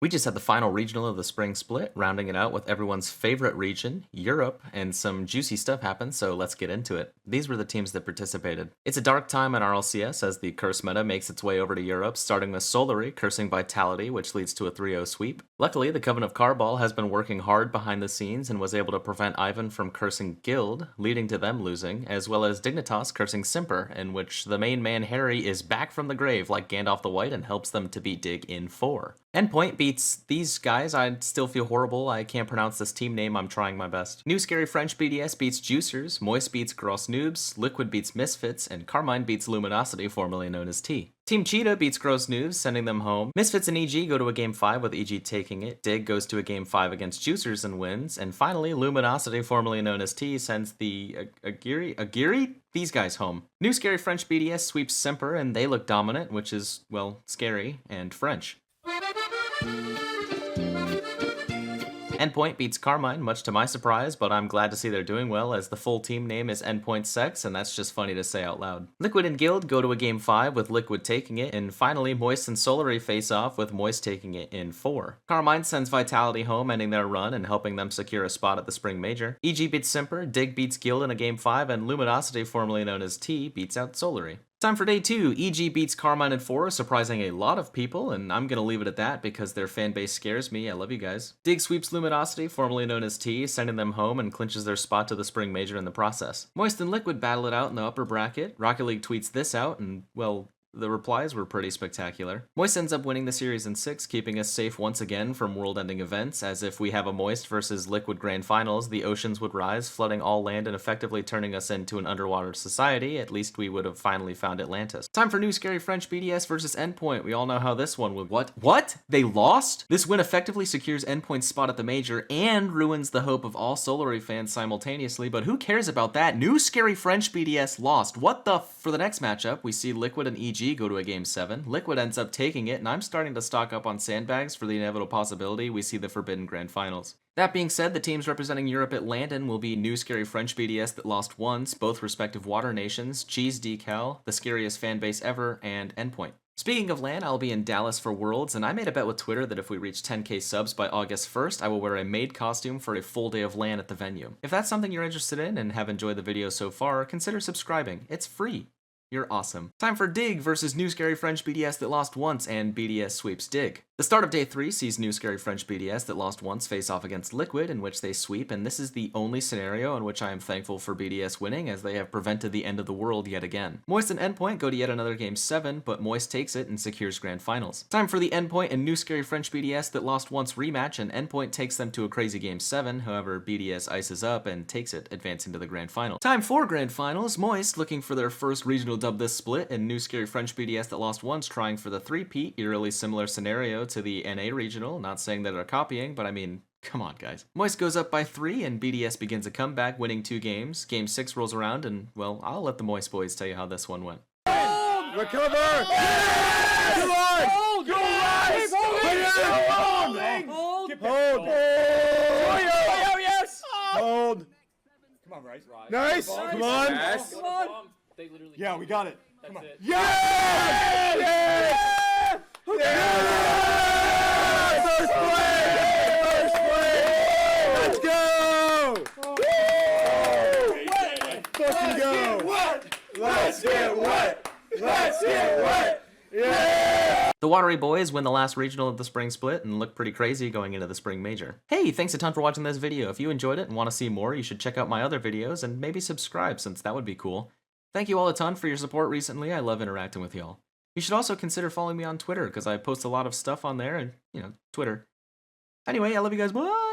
We just had the final regional of the spring split, rounding it out with everyone's favorite region, Europe, and some juicy stuff happened, so let's get into it. These were the teams that participated. It's a dark time in RLCS as the curse meta makes its way over to Europe, starting with Solary cursing Vitality, which leads to a 3-0 sweep. Luckily, the Coven of Carball has been working hard behind the scenes and was able to prevent Ivan from cursing Guild, leading to them losing, as well as Dignitas cursing Simper, in which the main man Harry is back from the grave like Gandalf the White and helps them to beat Dig in 4. Endpoint beats these guys. I still feel horrible. I can't pronounce this team name. I'm trying my best. New Scary French BDS beats Juicers, Moist beats Gross Noobs, Liquid beats Misfits, and Carmine beats Luminosity, formerly known as T. Team Cheetah beats Gross Noobs, sending them home. Misfits and EG go to a game 5 with EG taking it. Dig goes to a game 5 against Juicers and wins. And finally, Luminosity, formerly known as T, sends the Agiri? These guys home. New Scary French BDS sweeps Semper, and they look dominant, which is, well, scary and French. Endpoint beats Carmine, much to my surprise, but I'm glad to see they're doing well, as the full team name is Endpoint Sex, and that's just funny to say out loud. Liquid and Guild go to a game 5 with Liquid taking it, and finally Moist and Solary face off with Moist taking it in 4. Carmine sends Vitality home, ending their run and helping them secure a spot at the Spring Major. EG beats Simper, Dig beats Guild in a game 5, and Luminosity, formerly known as T, beats out Solary. Time for day 2. EG beats Carmine in 4, surprising a lot of people, and I'm gonna leave it at that because their fan base scares me. I love you guys. Dig sweeps Luminosity, formerly known as T, sending them home and clinches their spot to the Spring Major in the process. Moist and Liquid battle it out in the upper bracket. Rocket League tweets this out, and, well, the replies were pretty spectacular. Moist ends up winning the series in 6, keeping us safe once again from world-ending events, as if we have a Moist versus Liquid Grand Finals, the oceans would rise, flooding all land and effectively turning us into an underwater society. At least we would have finally found Atlantis. Time for New Scary French BDS versus Endpoint. We all know how this one would— What? They lost? This win effectively secures Endpoint's spot at the Major and ruins the hope of all Solary fans simultaneously, but who cares about that? New Scary French BDS lost. What the For the next matchup, we see Liquid and EG go to a game 7. Liquid ends up taking it, and I'm starting to stock up on sandbags for the inevitable possibility we see the Forbidden Grand Finals. That being said, the teams representing Europe at LANDON will be New Scary French BDS that lost once, both respective water nations, Cheese Decal, the scariest fanbase ever, and Endpoint. Speaking of LAN, I'll be in Dallas for Worlds, and I made a bet with Twitter that if we reach 10k subs by August 1st, I will wear a maid costume for a full day of LAN at the venue. If that's something you're interested in and have enjoyed the video so far, consider subscribing. It's free. You're awesome. Time for Dig versus New Scary French BDS that lost once, and BDS sweeps Dig. The start of day 3 sees New Scary French BDS that lost once face off against Liquid, in which they sweep, and this is the only scenario in which I am thankful for BDS winning, as they have prevented the end of the world yet again. Moist and Endpoint go to yet another game 7, but Moist takes it and secures Grand Finals. Time for the Endpoint and New Scary French BDS that lost once rematch, and Endpoint takes them to a crazy game 7, however BDS ices up and takes it, advancing to the Grand Final. Time for Grand Finals, Moist looking for their first regional dub this split, and New Scary French BDS that lost once trying for the 3-peat, eerily similar scenario to the NA regional. Not saying that they're copying, but I mean, come on guys. Moist goes up by 3 and BDS begins a comeback, winning 2 games. Game 6 rolls around and, well, I'll let the Moist boys tell you how this one went. Recover! Yes! Come on! Hold! Go right! Hold! Hold! Hold! Oh, yes! Hold! Come on, Bryce. Nice! Come on! Yes. Come on! They literally Yeah, we got it. Come on. it. Yes! Yes! Yes! First play! First play! Let's go! Fucking go! Let's get wet! Let's get wet! Yeah! The Watery Boys win the last regional of the spring split and look pretty crazy going into the spring major. Hey, thanks a ton for watching this video. If you enjoyed it and want to see more, you should check out my other videos and maybe subscribe, since that would be cool. Thank you all a ton for your support recently. I love interacting with y'all. You should also consider following me on Twitter, because I post a lot of stuff on there and, Twitter. Anyway, I love you guys. Bye!